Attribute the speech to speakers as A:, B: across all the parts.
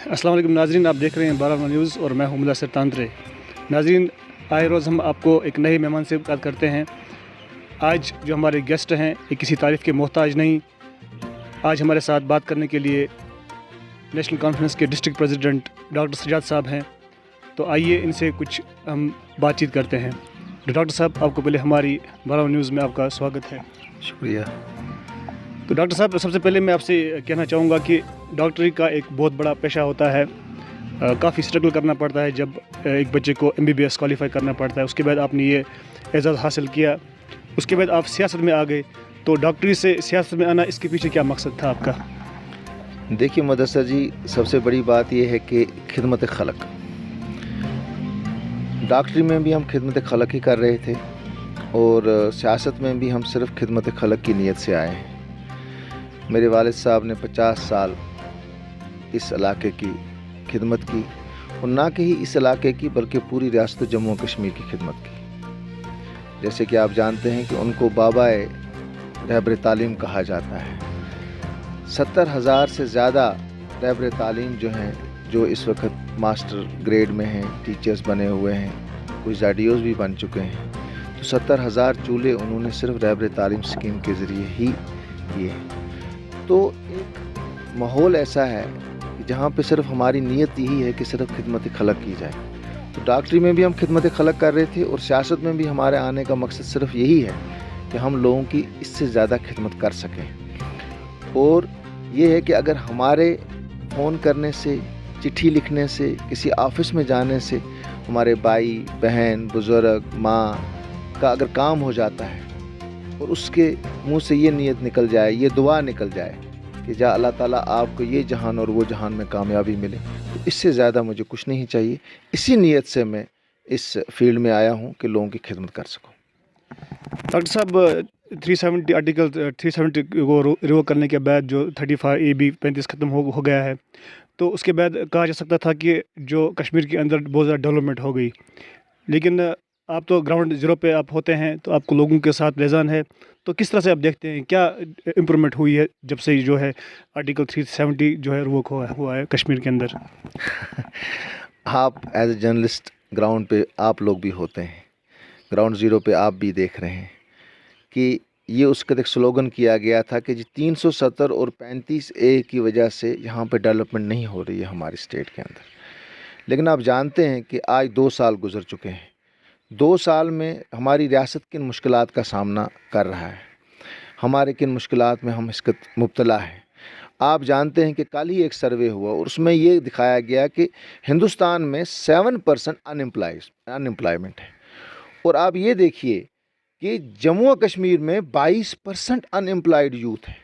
A: अस्सलाम वालेकुम नाज़रीन, आप देख रहे हैं बारामुल्ला न्यूज़ और मैं हूं मुदस्सिर तांत्रे। नाज़रीन, आए रोज़ हम आपको एक नए मेहमान से बात करते हैं। आज जो हमारे गेस्ट हैं ये किसी तारीफ़ के मोहताज नहीं। आज हमारे साथ बात करने के लिए नेशनल कॉन्फ्रेंस के डिस्ट्रिक्ट प्रेसिडेंट डॉक्टर सजाद साहब हैं। तो आइए इनसे कुछ हम बातचीत करते हैं। डॉक्टर साहब, आपको पहले हमारी बारामुल्ला न्यूज़ में आपका स्वागत है।
B: शुक्रिया।
A: तो डॉक्टर साहब, सबसे पहले मैं आपसे कहना चाहूँगा कि डॉक्टरी का एक बहुत बड़ा पेशा होता है। काफ़ी स्ट्रगल करना पड़ता है जब एक बच्चे को MBBS क्वालिफाई करना पड़ता है। उसके बाद आपने ये एजाज़ हासिल किया, उसके बाद आप सियासत में आ गए। तो डॉक्टरी से सियासत में आना, इसके पीछे क्या मकसद था आपका?
B: देखिए मुदस्सिर जी, सबसे बड़ी बात यह है कि खिदमत खलक, डॉक्टरी में भी हम खिदमत खलक ही कर रहे थे और सियासत में भी हम सिर्फ खिदमत खलक की नीयत से आए हैं। मेरे वालिद साहब ने 50 साल इस इलाके की खिदमत की और ना कि ही इस इलाके की बल्कि पूरी रियासत जम्मू और कश्मीर की खिदमत की। जैसे कि आप जानते हैं कि उनको बाबाए रहबर तालीम कहा जाता है। 70,000 से ज़्यादा रहबर तालीम जो हैं, जो इस वक्त मास्टर ग्रेड में हैं, टीचर्स बने हुए हैं, कुछ ZDOs भी बन चुके हैं। तो 70,000 चूल्हे उन्होंने सिर्फ रहबर तालीम स्कीम के ज़रिए ही किए हैं। तो एक माहौल ऐसा है कि जहाँ पे सिर्फ हमारी नीयत यही है कि सिर्फ खिदमत खलक की जाए। तो डॉक्टरी में भी हम खिदमत खलक कर रहे थे और सियासत में भी हमारे आने का मकसद सिर्फ यही है कि हम लोगों की इससे ज़्यादा खिदमत कर सकें। और ये है कि अगर हमारे फ़ोन करने से, चिट्ठी लिखने से, किसी ऑफिस में जाने से हमारे भाई बहन बुज़ुर्ग माँ का अगर काम हो जाता है और उसके मुंह से ये नीयत निकल जाए, ये दुआ निकल जाए कि जा अल्लाह ताला आपको ये जहान और वो जहान में कामयाबी मिले, तो इससे ज़्यादा मुझे कुछ नहीं चाहिए। इसी नीयत से मैं इस फील्ड में आया हूँ कि लोगों की खिदमत कर सकूँ।
A: डॉक्टर साहब, 370 आर्टिकल 370 को रिवोक करने के बाद जो 35AB 35 ख़त्म हो गया है, तो उसके बाद कहा जा सकता था कि जो कश्मीर के अंदर बहुत ज़्यादा डेवलपमेंट हो गई। लेकिन आप तो ग्राउंड ज़ीरो पे आप होते हैं, तो आपको लोगों के साथ लिजान है। तो किस तरह से आप देखते हैं क्या इम्प्रूवमेंट हुई है जब से जो है आर्टिकल 370 जो है रिवोक हुआ है कश्मीर के अंदर?
B: आप एज ए जर्नलिस्ट ग्राउंड पे आप लोग भी होते हैं, ग्राउंड ज़ीरो पे आप भी देख रहे हैं कि ये उसका एक स्लोगन किया गया था कि जी 370 और 35A की वजह से यहाँ पे डेवलपमेंट नहीं हो रही है हमारी स्टेट के अंदर। लेकिन आप जानते हैं कि आज 2 साल गुजर चुके हैं। 2 साल में हमारी रियासत किन मुश्किलात का सामना कर रहा है, हमारे किन मुश्किलात में हम इसके मुब्तला हैं। आप जानते हैं कि कल ही एक सर्वे हुआ और उसमें ये दिखाया गया कि हिंदुस्तान में 7% अनएम्प्लॉयमेंट है। और आप ये देखिए कि जम्मू और कश्मीर में 22% अनएम्प्लॉयड यूथ है।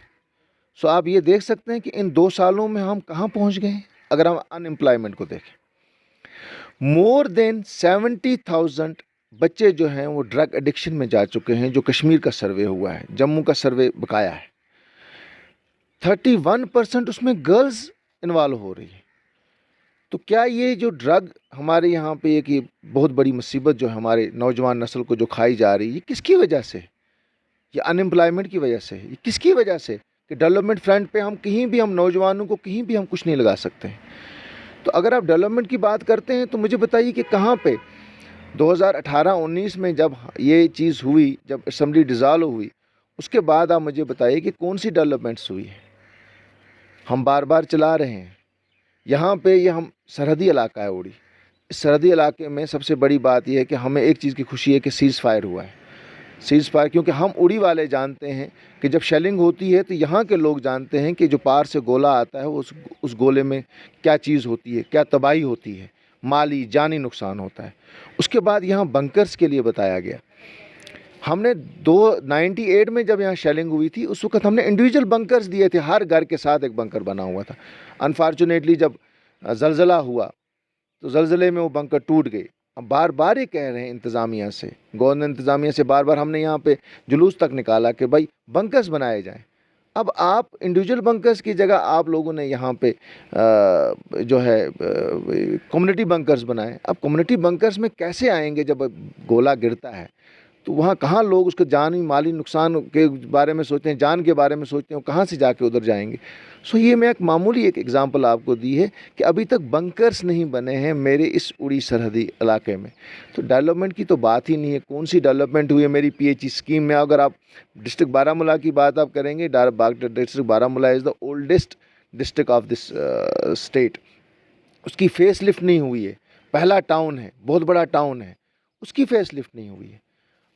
B: सो आप ये देख सकते हैं कि इन 2 सालों में हम कहाँ पहुँच गए हैं। अगर हम अनएम्प्लॉयमेंट को देखें, मोर देन 70,000 बच्चे जो हैं वो ड्रग एडिक्शन में जा चुके हैं। जो कश्मीर का सर्वे हुआ है, जम्मू का सर्वे बकाया है, 31% उसमें गर्ल्स इन्वॉल्व हो रही है। तो क्या ये जो ड्रग हमारे यहाँ पे एक ये बहुत बड़ी मुसीबत जो हमारे नौजवान नस्ल को जो खाई जा रही है, ये किसकी वजह से? ये अनएम्प्लॉयमेंट की वजह से। ये किसकी वजह से कि डेवलपमेंट फ्रंट पे हम कहीं भी, हम नौजवानों को कहीं भी हम कुछ नहीं लगा सकते हैं। तो अगर आप डेवलपमेंट की बात करते हैं तो मुझे बताइए कि कहाँ पे 2018-19 में जब ये चीज़ हुई, जब असम्बली डिज़ाल्व हुई, उसके बाद आप मुझे बताइए कि कौन सी डेवलपमेंट्स हुई है। हम बार बार चला रहे हैं यहाँ पे, ये हम सरहदी इलाका है उड़ी। इस सरहदी इलाके में सबसे बड़ी बात यह है कि हमें एक चीज़ की खुशी है कि सीज़ फायर हुआ है। सीज़ फायर, क्योंकि हम उड़ी वाले जानते हैं कि जब शेलिंग होती है तो यहाँ के लोग जानते हैं कि जो पार से गोला आता है उस गोले में क्या चीज़ होती है, क्या तबाही होती है, माली जानी नुकसान होता है। उसके बाद यहाँ बंकर्स के लिए बताया गया। हमने 98 में जब यहाँ शेलिंग हुई थी, उस वक्त हमने इंडिविजुअल बंकर्स दिए थे, हर घर के साथ एक बंकर बना हुआ था। अनफॉर्चुनेटली जब ज़लज़ला हुआ तो ज़लज़ले में वो बंकर टूट गए। अब बार बार ये कह रहे हैं इंतज़ामिया से, गवर्नमेंट इंतज़ामिया से बार बार हमने यहाँ पे जुलूस तक निकाला कि भाई बंकर्स बनाए जाएं। अब आप इंडिविजुअल बंकर्स की जगह आप लोगों ने यहाँ पे जो है कम्युनिटी बंकर्स बनाए। अब कम्युनिटी बंकर्स में कैसे आएंगे जब गोला गिरता है तो वहाँ कहाँ लोग उसके जानी माली नुकसान के बारे में सोचते हैं, जान के बारे में सोचते हैं, कहाँ से जाके उधर जाएंगे। सो ये मैं एक मामूली एक एग्जांपल आपको दी है कि अभी तक बंकर्स नहीं बने हैं मेरे इस उड़ी सरहदी इलाके में। तो डेवलपमेंट की तो बात ही नहीं है। कौन सी डेवलपमेंट हुई है मेरी पीएचई स्कीम में? अगर आप डिस्ट्रिक्ट बारामूला की बात आप करेंगे, district Baramulla is the oldest district of this state. उसकी फेस लिफ्ट नहीं हुई है। पहला टाउन है, बहुत बड़ा टाउन है, उसकी फेस लिफ्ट नहीं हुई है।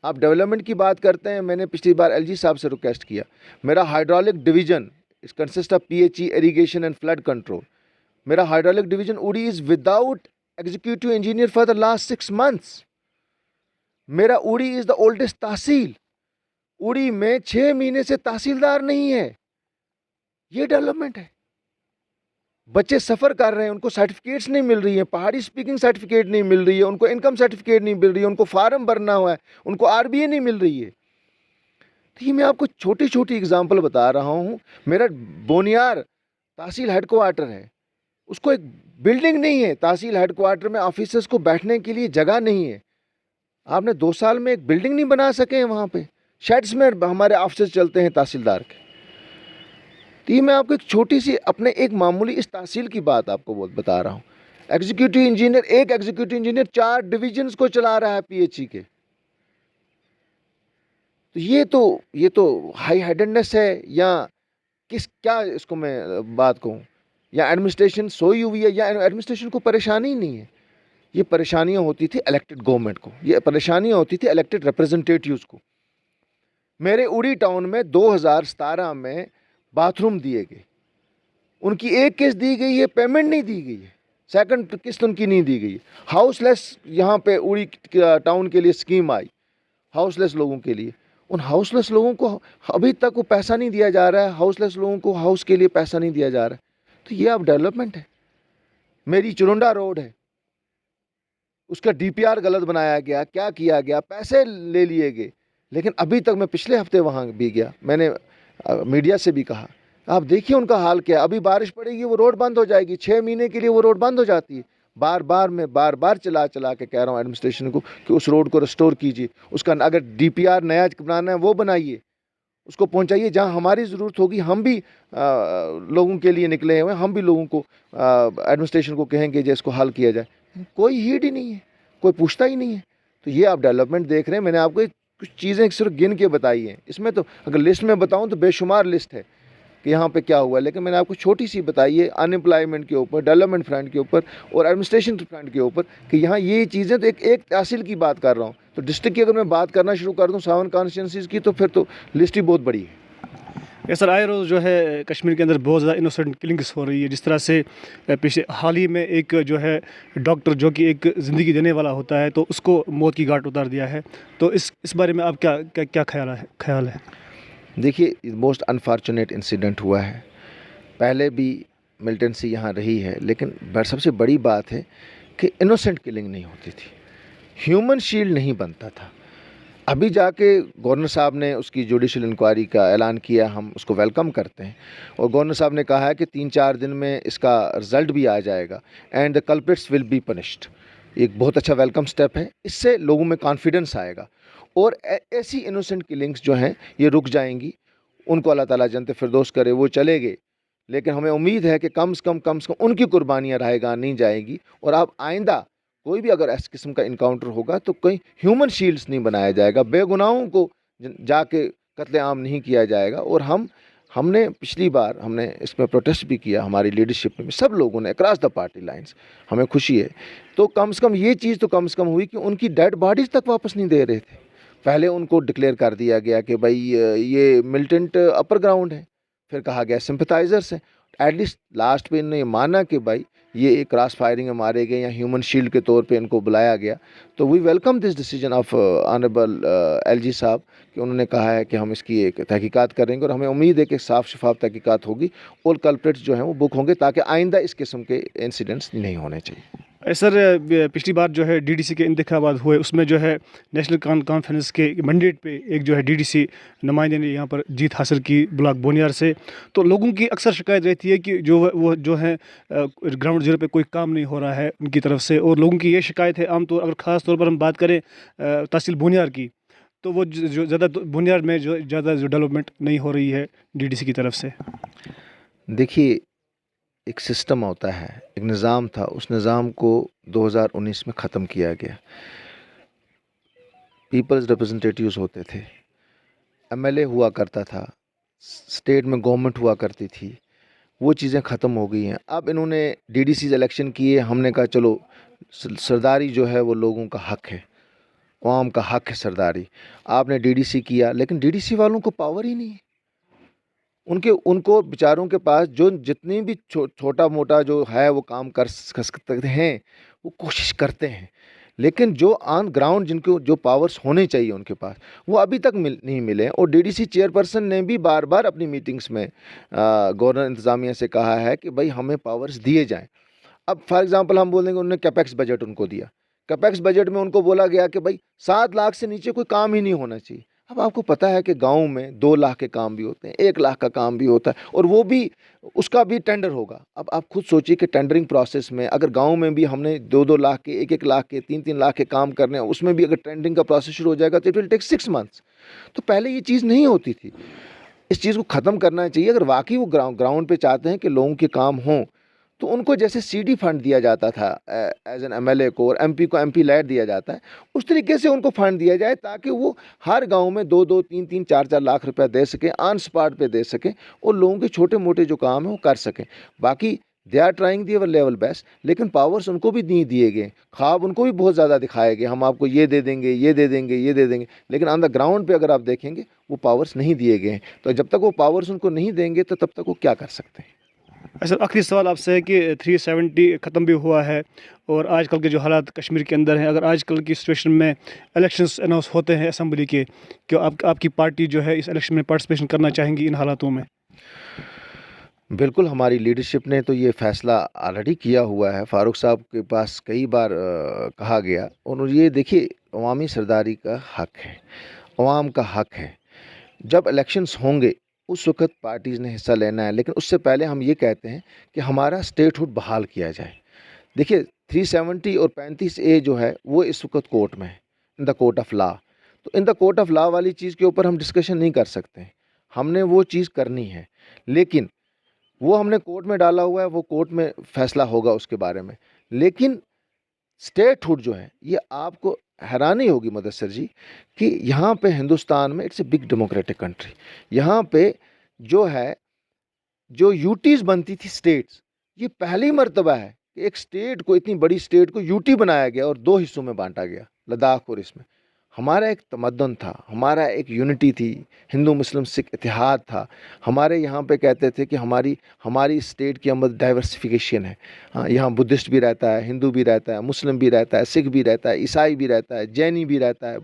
B: आप डेवलपमेंट की बात करते हैं, मैंने पिछली बार एलजी साहब से रिक्वेस्ट किया, मेरा हाइड्रोलिक डिवीजन इस consist of PHE, irrigation and flood control. मेरा हाइड्रोलिक डिवीजन उड़ी is without executive engineer for the last 6 months। मेरा उड़ी इज द ओल्डेस्ट तहसील। उड़ी में 6 महीने से तहसीलदार नहीं है। ये डेवलपमेंट है। बच्चे सफ़र कर रहे हैं, उनको सर्टिफिकेट्स नहीं मिल रही है, पहाड़ी स्पीकिंग सर्टिफिकेट नहीं मिल रही है, उनको इनकम सर्टिफिकेट नहीं मिल रही है, उनको फार्म भरना हुआ है, उनको आरबीए नहीं मिल रही है। तो ये मैं आपको छोटी छोटी एग्जांपल बता रहा हूँ। मेरा बोनियार तहसील हेडक्वार्टर है, उसको एक बिल्डिंग नहीं है। तहसील हेडक्वार्टर में ऑफिसर्स को बैठने के लिए जगह नहीं है। आपने 2 साल में एक बिल्डिंग नहीं बना सके हैं वहाँ पे। शेड्स में हमारे ऑफिसर्स चलते हैं तहसीलदार के। तो ये मैं आपको एक छोटी सी अपने एक मामूली इस तहसील की बात आपको बता रहा हूँ। एग्जीक्यूटिव इंजीनियर, एक एग्जीक्यूटिव इंजीनियर 4 डिविजन्स को चला रहा है पीएचई के। तो ये तो हाई हेडेडनेस है या क्या इसको मैं बात कहूँ, या एडमिनिस्ट्रेशन सोई हुई है, या एडमिनिस्ट्रेशन को परेशानी ही नहीं है। ये परेशानियाँ होती थी इलेक्टेड गवर्नमेंट को, ये परेशानियाँ होती थी इलेक्टेड रिप्रेजेंटेटिव्स को। मेरे उड़ी टाउन में 2017 में बाथरूम दिए गए, उनकी एक किस्त दी गई है, पेमेंट नहीं दी गई है, सेकंड किस्त उनकी नहीं दी गई है। हाउसलेस यहाँ पे उड़ी टाउन के लिए स्कीम आई, हाउसलेस लोगों के लिए। उन हाउसलेस लोगों को अभी तक वो पैसा नहीं दिया जा रहा है। हाउसलेस लोगों को हाउस के लिए पैसा नहीं दिया जा रहा है। तो ये अब डेवलपमेंट है। मेरी चुरुंडा रोड है, उसका डीपीआर गलत बनाया गया, क्या किया गया, पैसे ले लिए गए, लेकिन अभी तक मैं पिछले हफ्ते वहाँ भी गया, मैंने मीडिया से भी कहा, आप देखिए उनका हाल क्या है। अभी बारिश पड़ेगी वो रोड बंद हो जाएगी, 6 महीने के लिए वो रोड बंद हो जाती है। बार बार चला के कह रहा हूँ एडमिनिस्ट्रेशन को कि उस रोड को रिस्टोर कीजिए, उसका अगर डीपीआर नया बनाना है वो बनाइए, उसको पहुंचाइए जहां हमारी ज़रूरत होगी। हम भी लोगों के लिए निकले हुए हैं, हम भी लोगों को एडमिनिस्ट्रेशन को कहेंगे जो इसको हल किया जाए। कोई हीड ही नहीं है, कोई पूछता ही नहीं है। तो ये आप डेवलपमेंट देख रहे हैं। मैंने आपको कुछ चीज़ें सिर्फ गिन के बताई हैं। इसमें तो अगर लिस्ट में बताऊं तो बेशुमार लिस्ट है कि यहाँ पे क्या हुआ है, लेकिन मैंने आपको छोटी सी बताई है अनएम्प्लॉयमेंट के ऊपर, डेवलपमेंट फ्रंट के ऊपर और एडमिनिस्ट्रेशन फ्रंट के ऊपर कि यहाँ ये चीज़ें। तो एक तहसील की बात कर रहा हूँ, तो डिस्ट्रिक्ट की अगर मैं बात करना शुरू कर दूँ 7 कॉन्स्टिट्यूंसीज़ की, तो फिर तो लिस्ट ही बहुत बड़ी है।
A: ये सर आए रोज़ जो है कश्मीर के अंदर बहुत ज़्यादा इनोसेंट किलिंग्स हो रही है। जिस तरह से पिछले हाल ही में एक जो है डॉक्टर जो कि एक ज़िंदगी देने वाला होता है, तो उसको मौत की घाट उतार दिया है। तो इस बारे में आप क्या ख्याल है?
B: देखिए, मोस्ट अनफॉर्चुनेट इंसिडेंट हुआ है। पहले भी मिलिटेंसी यहाँ रही है, लेकिन सबसे बड़ी बात है कि इनोसेंट किलिंग नहीं होती थी, ह्यूमन शील्ड नहीं बनता था। अभी जाके गवर्नर साहब ने उसकी जुडिशल इंक्वायरी का ऐलान किया, हम उसको वेलकम करते हैं। और गवर्नर साहब ने कहा है कि 3-4 दिन में इसका रिज़ल्ट भी आ जाएगा and the culprits will be punished. एक बहुत अच्छा वेलकम स्टेप है, इससे लोगों में कॉन्फिडेंस आएगा और ऐसी इनोसेंट किलिंग्स जो हैं ये रुक जाएंगी। उनको अल्लाह ताला जन्नत फिरदौस करे, वो चले गए, लेकिन हमें उम्मीद है कि कम से कम उनकी कुर्बानियाँ रहेगा नहीं जाएगी। और अब आइंदा कोई भी अगर इस किस्म का इनकाउंटर होगा तो कहीं ह्यूमन शील्ड्स नहीं बनाया जाएगा, बेगुनाहों को जाके कत्लेआम नहीं किया जाएगा। और हमने पिछली बार हमने इसमें प्रोटेस्ट भी किया, हमारी लीडरशिप में सब लोगों ने अक्रॉस द पार्टी लाइंस, हमें खुशी है। तो कम से कम ये चीज़ तो कम से कम हुई कि उनकी डेड बॉडीज़ तक वापस नहीं दे रहे थे। पहले उनको डिक्लेयर कर दिया गया कि भाई ये मिलिटेंट अपर ग्राउंड है, फिर कहा गया सिंपथाइजर्स हैं। एटलीस्ट लास्ट पे इन्होंने माना कि भाई ये क्रॉस फायरिंग में मारे गए या ह्यूमन शील्ड के तौर पे इनको बुलाया गया। तो we welcome this decision of honourable LG साहब कि उन्होंने कहा है कि हम इसकी एक तहकीकात करेंगे और हमें उम्मीद है कि साफ शफाफ तहकीकात होगी और कल्प्रिट्स जो हैं वो बुक होंगे ताकि आइंदा इस किस्म के इंसिडेंट्स नहीं होने चाहिए।
A: सर पिछली बार जो है डीडीसी के इंतखाबात हुए, उसमें जो है नेशनल कॉन्फ्रेंस के मैंडेट पे एक जो है डीडीसी नुमाइंदे ने यहाँ पर जीत हासिल की ब्लॉक बोनियार से। तो लोगों की अक्सर शिकायत रहती है कि वो जो है ग्राउंड जीरो पे कोई काम नहीं हो रहा है उनकी तरफ से। और लोगों की ये शिकायत है आमतौर, अगर ख़ास तौर पर हम बात करें तहसील बोनियार की, तो वो जो ज़्यादा बुनियाद में जो ज़्यादा जो डेवलपमेंट नहीं हो रही है डीडीसी की तरफ से।
B: देखिए, एक सिस्टम होता है, एक निज़ाम था, उस निज़ाम को 2019 में ख़त्म किया गया। पीपल्स रिप्रेजेंटेटिव्स होते थे, एमएलए हुआ करता था, स्टेट में गवर्नमेंट हुआ करती थी, वो चीज़ें ख़त्म हो गई हैं। अब इन्होंने डीडीसी इलेक्शन किए, हमने कहा चलो सरदारी जो है वो लोगों का हक है, आवाम का हक है सरदारी। आपने डीडीसी किया, लेकिन डीडीसी वालों को पावर ही नहीं है। उनको बेचारों के पास जो जितनी भी छोटा मोटा जो है वो काम कर सकते हैं, वो कोशिश करते हैं, लेकिन जो ऑन ग्राउंड जिनको जो पावर्स होने चाहिए उनके पास, वो अभी तक नहीं मिले। और डीडीसी चेयरपर्सन ने भी बार बार अपनी मीटिंग्स में गवर्नर इंतज़ामिया से कहा है कि भाई हमें पावर्स दिए जाएं। अब फॉर एग्जांपल हम बोलेंगे उन्होंने कैपेक्स बजट उनको दिया, कैपेक्स बजट में उनको बोला गया कि भाई 7 लाख से नीचे कोई काम ही नहीं होना चाहिए। अब आपको पता है कि गांव में 2 लाख के काम भी होते हैं, 1 लाख का काम भी होता है, और वो भी उसका भी टेंडर होगा। अब आप खुद सोचिए कि टेंडरिंग प्रोसेस में अगर गांव में भी हमने 2-2 लाख के, 1-1 लाख के, 3-3 लाख के काम करने हैं, उसमें भी अगर टेंडरिंग का प्रोसेस शुरू हो जाएगा तो इट विल टेक 6 मंथ्स। तो पहले ये चीज़ नहीं होती थी। इस चीज़ को ख़त्म करना चाहिए। अगर वाकई वो ग्राउंड पे चाहते हैं कि लोगों के काम हों, तो उनको जैसे सीडी फंड दिया जाता था एज एन एमएलए को, और एमपी को एमपी लैड दिया जाता है, उस तरीके से उनको फंड दिया जाए ताकि वो हर गांव में 2-2, 3-3, 4-4 लाख रुपया दे सकें, ऑन स्पॉट पे दे सकें, और लोगों के छोटे मोटे जो काम है वो कर सकें। बाकी they are trying their level best, लेकिन पावर्स उनको भी नहीं दिए गए, ख्वाब उनको भी बहुत ज़्यादा दिखाए गए, हम आपको ये दे देंगे, ये दे देंगे, ये दे देंगे, लेकिन ऑन द ग्राउंड पे अगर आप देखेंगे वो पावर्स नहीं दिए गए हैं। तो जब तक वो पावर्स उनको नहीं देंगे तो तब तक वो क्या कर सकते हैं।
A: सर आखिरी सवाल आपसे है कि 370 ख़त्म भी हुआ है, और आजकल के जो हालात कश्मीर के अंदर हैं, अगर आजकल की सिचुएशन में इलेक्शंस अनाउंस होते हैं असम्बली के, कि आपकी पार्टी जो है इस इलेक्शन में पार्टिसिपेशन करना चाहेंगी इन हालातों में?
B: बिल्कुल, हमारी लीडरशिप ने तो ये फ़ैसला ऑलरेडी किया हुआ है। फ़ारूक साहब के पास कई बार कहा गया, और ये देखिए अवामी सरदारी का हक है, अवाम का हक है। जब इलेक्शंस होंगे उस वक़्त पार्टीज़ ने हिस्सा लेना है, लेकिन उससे पहले हम ये कहते हैं कि हमारा स्टेटहुड बहाल किया जाए। देखिए 370 और 35A जो है वो इस वक़्त कोर्ट में है, in the court of law. तो in the court of law वाली चीज़ के ऊपर हम डिस्कशन नहीं कर सकते। हमने वो चीज़ करनी है, लेकिन वो हमने कोर्ट में डाला हुआ है, वो कोर्ट में फैसला होगा उसके बारे में। लेकिन स्टेटहुड जो है, ये आपको हैरानी होगी मुदस्सर जी कि यहाँ पे हिंदुस्तान में it's a big democratic country. यहाँ पे जो है, जो यूटीज़ बनती थी स्टेट्स, ये पहली मर्तबा है कि एक स्टेट को, इतनी बड़ी स्टेट को यूटी बनाया गया और 2 हिस्सों में बांटा गया, लद्दाख और इसमें। हमारा एक तमद्दुन था, हमारा एक यूनिटी थी, हिंदू मुस्लिम सिख इतिहाद था। हमारे यहाँ पे कहते थे कि हमारी हमारी स्टेट के अंदर डाइवर्सिफिकेशन है। हाँ, यहाँ बुद्धिस्ट भी रहता है, हिंदू भी रहता है, मुस्लिम भी रहता है, सिख भी रहता है, ईसाई भी रहता है, जैनी भी रहता है।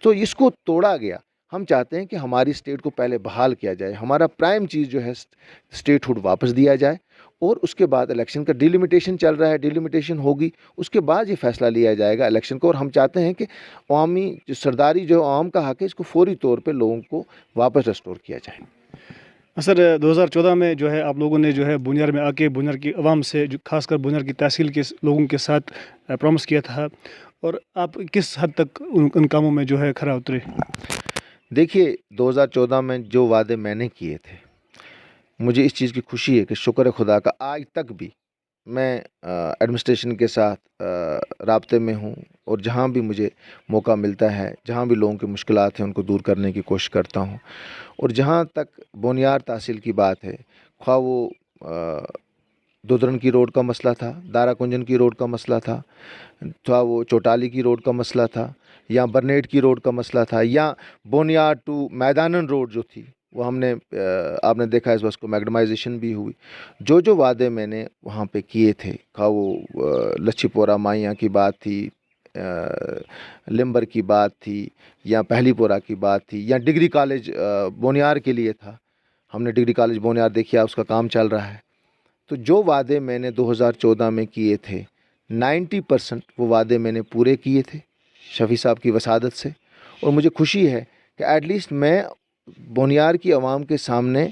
B: तो इसको तोड़ा गया। हम चाहते हैं कि हमारी स्टेट को पहले बहाल किया जाए, हमारा प्राइम चीज़ जो है स्टेटहुड वापस दिया जाए, और उसके बाद इलेक्शन का डिलिमिटेशन चल रहा है, डिलिमिटेशन होगी, उसके बाद ये फैसला लिया जाएगा इलेक्शन को। और हम चाहते हैं कि अवामी जो सरदारी जो आवाम का हक है, इसको फौरी तौर पे लोगों को वापस रिस्टोर किया जाए।
A: सर 2014 में जो है आप लोगों ने जो है बुनियार में आके बुनियार की आवाम से, जो खासकर बुनियार की तहसील के लोगों के साथ प्रॉमिस किया था, और आप किस हद तक उन कामों में जो है खरा उतरे?
B: देखिए 2014 में जो वादे मैंने किए थे, मुझे इस चीज़ की खुशी है कि शुक्र है खुदा का, आज तक भी मैं एडमिनिस्ट्रेशन के साथ राब्ते में हूँ, और जहाँ भी मुझे मौका मिलता है, जहाँ भी लोगों की मुश्किलात हैं, उनको दूर करने की कोशिश करता हूँ। और जहाँ तक बुनियार तहसील की बात है, ख्वाह वो दुधरन की रोड का मसला था, दारा कुंजन की रोड का मसला था, वो चौटाली की रोड का मसला था, या बरनेट की रोड का मसला था, या बोनियार टू मैदानन रोड जो थी, वो हमने आपने देखा इस बस को मैग्डमाइजेशन भी हुई। जो जो वादे मैंने वहाँ पे किए थे, खा वो लच्छीपोरा माइया की बात थी, लिम्बर की बात थी, या पहलीपोरा की बात थी, या डिग्री कॉलेज बोनियार के लिए था, हमने डिग्री कॉलेज बोनियार देखिए उसका काम चल रहा है। तो जो वादे मैंने 2014 में किए थे, 90% वो वादे मैंने पूरे किए थे शफ़ी साहब की वसादत से। और मुझे खुशी है कि एटलीस्ट मैं बोनियार की आवाम के सामने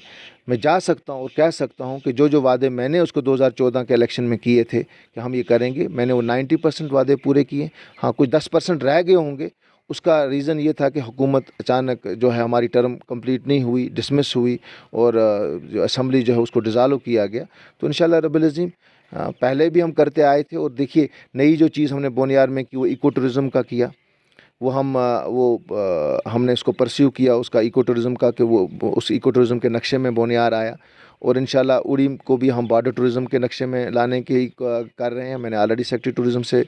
B: मैं जा सकता हूँ और कह सकता हूँ कि जो जो वादे मैंने उसको 2014 के इलेक्शन में किए थे कि हम ये करेंगे, मैंने वो 90% वादे पूरे किए। हाँ, कुछ 10% रह गए होंगे, उसका रीज़न ये था कि हुकूमत अचानक जो है हमारी टर्म कंप्लीट नहीं हुई, डिसमिस हुई और जो असम्बली जो है उसको डिज़ाल्व किया गया। तो इंशाल्लाह रब्बुल अज़ीम पहले भी हम करते आए थे और देखिए नई जो चीज़ हमने बोनियार में की वो इको टूरिज़्म का किया। वो हमने इसको परस्यू किया उसका इको टूरिज़्म का कि वो उस इको टूरिज़्म के नक्शे में बोनियार आया और इंशाल्लाह उड़ी को भी हम बॉर्डर टूरिज़्म के नक्शे में लाने की कर रहे हैं। मैंने ऑलरेडी सेक्रेटरी टूरिज़्म से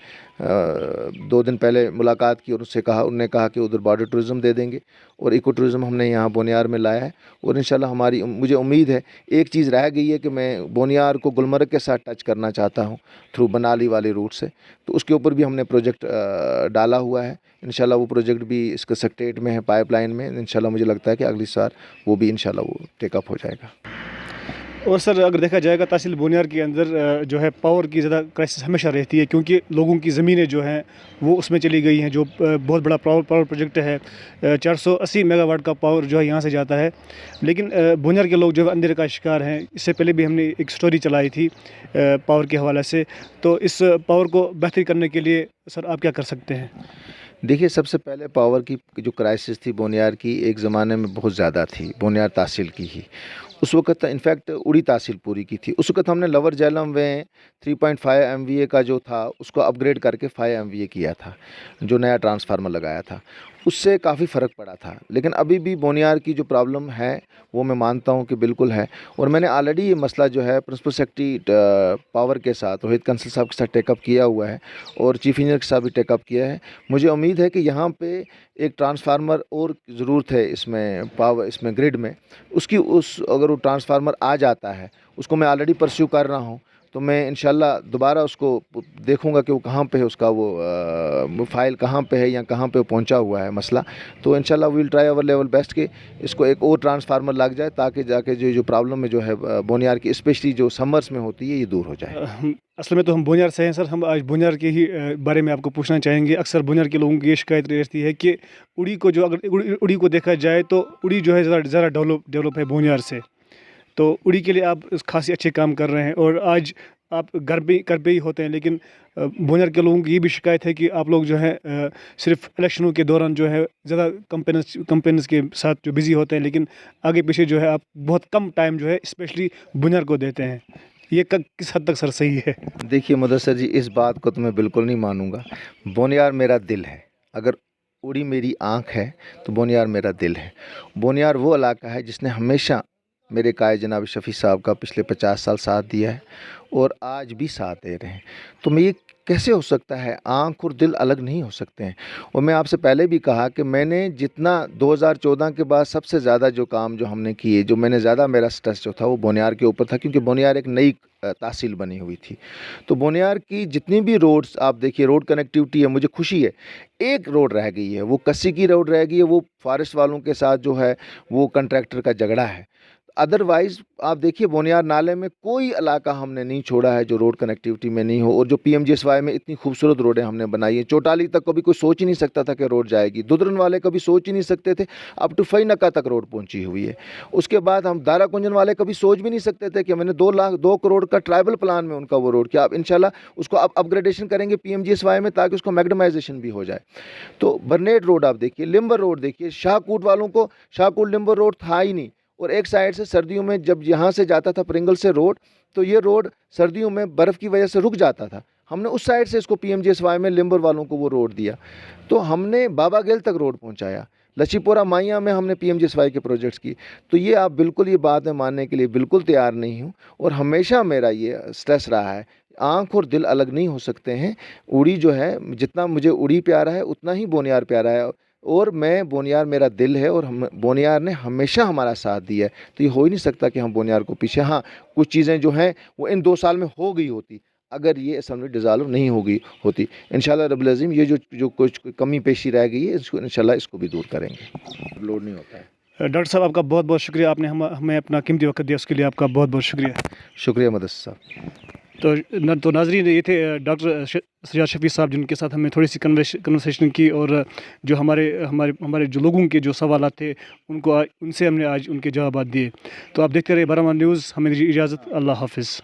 B: 2 दिन पहले मुलाकात की और उन्होंने कहा कि उधर बॉर्डर टूरिज़्म दे देंगे और इको टूरिज़्म हमने यहाँ बोनियार में लाया है और इंशाल्लाह मुझे उम्मीद है। एक चीज़ रह गई है कि मैं बोनियार को गुलमर्ग के साथ टच करना चाहता हूँ थ्रू बनाली वाले रूट से, तो उसके ऊपर भी हमने प्रोजेक्ट डाला हुआ है। इंशाल्लाह वो प्रोजेक्ट भी इसका सेक्रेटेरिएट में है, पाइपलाइन में। इंशाल्लाह मुझे लगता है कि अगली साल वो भी इंशाल्लाह वो टेकअप हो जाएगा।
A: और सर अगर देखा जाएगा तहसील बोनियार के अंदर जो है पावर की ज़्यादा क्राइसिस हमेशा रहती है, क्योंकि लोगों की ज़मीनें जो हैं वो उसमें चली गई हैं। जो बहुत बड़ा पावर प्रोजेक्ट है, 480 मेगावाट का पावर जो है यहाँ से जाता है, लेकिन बोनियार के लोग जो है अंधेरे का शिकार हैं। इससे पहले भी हमने एक स्टोरी चलाई थी पावर के हवाले से। तो इस पावर को बेहतर करने के लिए सर आप क्या कर सकते हैं?
B: देखिए, सबसे पहले पावर की जो क्राइसिस थी बोनियार की, एक ज़माने में बहुत ज़्यादा थी, बोनियार तहसील की ही। उस वक़्त इनफैक्ट उड़ी तहसील पूरी की थी। उस वक़्त हमने लोअर झेलम में 3.5 एमवीए का जो था उसको अपग्रेड करके 5 एमवीए किया था, जो नया ट्रांसफार्मर लगाया था। उससे काफ़ी फ़र्क पड़ा था। लेकिन अभी भी बोनियार की जो प्रॉब्लम है वो मैं मानता हूँ कि बिल्कुल है और मैंने ऑलरेडी ये मसला जो है प्रिंसिपल सेक्रेटरी पावर के साथ, रोहित कंसल साहब के साथ टेकअप किया हुआ है और चीफ इंजीनियर के साथ भी टेकअप किया है। मुझे उम्मीद है कि यहाँ पे एक ट्रांसफार्मर और ज़रूरत है इसमें ग्रिड में। अगर वो ट्रांसफार्मर आ जाता है, उसको मैं ऑलरेडी परस्यू कर रहा हूँ, तो मैं इंशाल्लाह दोबारा उसको देखूंगा कि वो कहाँ पे है, उसका वो फाइल कहाँ पे है या कहाँ पे पहुंचा हुआ है मसला। तो इंशाल्लाह we will try our level best कि इसको एक और ट्रांसफार्मर लग जाए ताकि जाके जो प्रॉब्लम में जो है बोनियार की स्पेशली जो समर्स में होती है ये दूर हो जाए।
A: असल में तो हम बोनियार से हैं सर। हम आज बोनियार के ही बारे में आपको पूछना चाहेंगे। अक्सर बोनियार के लोगों की ये शिकायत रहती है कि उड़ी को जो अगर उड़ी को देखा जाए तो उड़ी जो है ज़्यादा डेवलप है बोनियार से। तो उड़ी के लिए आप खासी अच्छे काम कर रहे हैं और आज आप घर पे ही होते हैं, लेकिन बोनियार के लोगों की ये भी शिकायत है कि आप लोग जो है सिर्फ इलेक्शनों के दौरान जो है ज़्यादा कंपेन्स के साथ जो बिज़ी होते हैं, लेकिन आगे पीछे जो है आप बहुत कम टाइम जो है स्पेशली बोनियार को देते हैं। ये किस हद तक सर सही है?
B: देखिए मुदस्सर जी, इस बात को तो मैं बिल्कुल नहीं मानूंगा। बोनियार मेरा दिल है। अगर उड़ी मेरी आँख है तो बोनियार मेरा दिल है। बोनियार वो इलाका है जिसने हमेशा मेरे कायद जनाब शफ़ी साहब का पिछले 50 साल साथ दिया है और आज भी साथ दे रहे हैं। तो मैं ये कैसे हो सकता है, आँख और दिल अलग नहीं हो सकते हैं। और मैं आपसे पहले भी कहा कि मैंने जितना 2014 के बाद सबसे ज़्यादा जो काम जो हमने किए, जो मैंने ज़्यादा मेरा स्ट्रेस जो था वो बोनियार के ऊपर था, क्योंकि बोनियार एक नई तहसील बनी हुई थी। तो बोनियार की जितनी भी रोड्स आप देखिए, रोड कनेक्टिविटी है, मुझे खुशी है। एक रोड रह गई है, वो कस्सी की रोड रह गई है, वो फॉरेस्ट वालों के साथ जो है वो कंट्रैक्टर का झगड़ा है। अदरवाइज़ आप देखिए बोनियार नाले में कोई इलाका हमने नहीं छोड़ा है जो रोड कनेक्टिविटी में नहीं हो। और जो पीएमजीएसवाई में इतनी खूबसूरत रोडें हमने बनाई हैं, चौटाली तक कभी कोई सोच ही नहीं सकता था कि रोड जाएगी। दुदरन वाले कभी सोच ही नहीं सकते थे, अप टू फई नक्का तक रोड पहुंची हुई है। उसके बाद हम दारा कुंजन वाले कभी सोच भी नहीं सकते थे कि मैंने 2 करोड़ का ट्राइबल प्लान में उनका वो रोड किया। अब इंशाल्लाह उसको अब अपग्रेडेशन करेंगे पीएमजीएसवाई में ताकि उसको मैग्डमाइजेशन भी हो जाए। तो बरनेट रोड आप देखिए, लिम्बर रोड देखिए, शाहकूट वालों को शाहकूट लिम्बर रोड था ही नहीं। और एक साइड से सर्दियों में जब यहाँ से जाता था प्रिंगल से रोड, तो ये रोड सर्दियों में बर्फ़ की वजह से रुक जाता था। हमने उस साइड से इसको पीएमजीएसवाई में लिम्बर वालों को वो रोड दिया। तो हमने बाबा गेल तक रोड पहुँचाया। लच्छीपुरा माइया में हमने पीएमजीएसवाई के प्रोजेक्ट्स की। तो ये आप बिल्कुल ये बात मैं मानने के लिए बिल्कुल तैयार नहीं हूँ और हमेशा मेरा ये स्ट्रेस रहा है, आँख और दिल अलग नहीं हो सकते हैं। उड़ी जो है, जितना मुझे उड़ी प्यारा है उतना ही बोनियार प्यारा है और मैं बोनियार मेरा दिल है और हम बोनियार ने हमेशा हमारा साथ दिया है। तो ये हो ही नहीं सकता कि हम बोनियार को पीछे, हाँ कुछ चीज़ें जो हैं वो इन 2 साल में हो गई होती अगर ये असेंबली डिज़ाल्व नहीं होती। इंशाल्लाह रब्बुल अज़ीम ये जो कुछ कमी पेशी रह गई है इसको इंशाल्लाह इसको भी दूर करेंगे। लोड नहीं होता है।
A: डॉक्टर साहब आपका बहुत बहुत शुक्रिया, आपने हमें अपना कीमती वक्त दिया, उसके लिए आपका बहुत बहुत शुक्रिया।
B: शुक्रिया मुदस्सिर साहब।
A: तो नाज़रीन, ये थे डॉक्टर सज्जाद शफ़ी साहब, जिनके साथ हमने थोड़ी सी कन्वर्सेशन की और जो हमारे जो लोगों के जो सवाल थे उनसे हमने आज उनके जवाब दिए। तो आप देखते रहिए बरामा न्यूज़। हमें दीजिए इजाज़त। अल्लाह हाफ़िज़।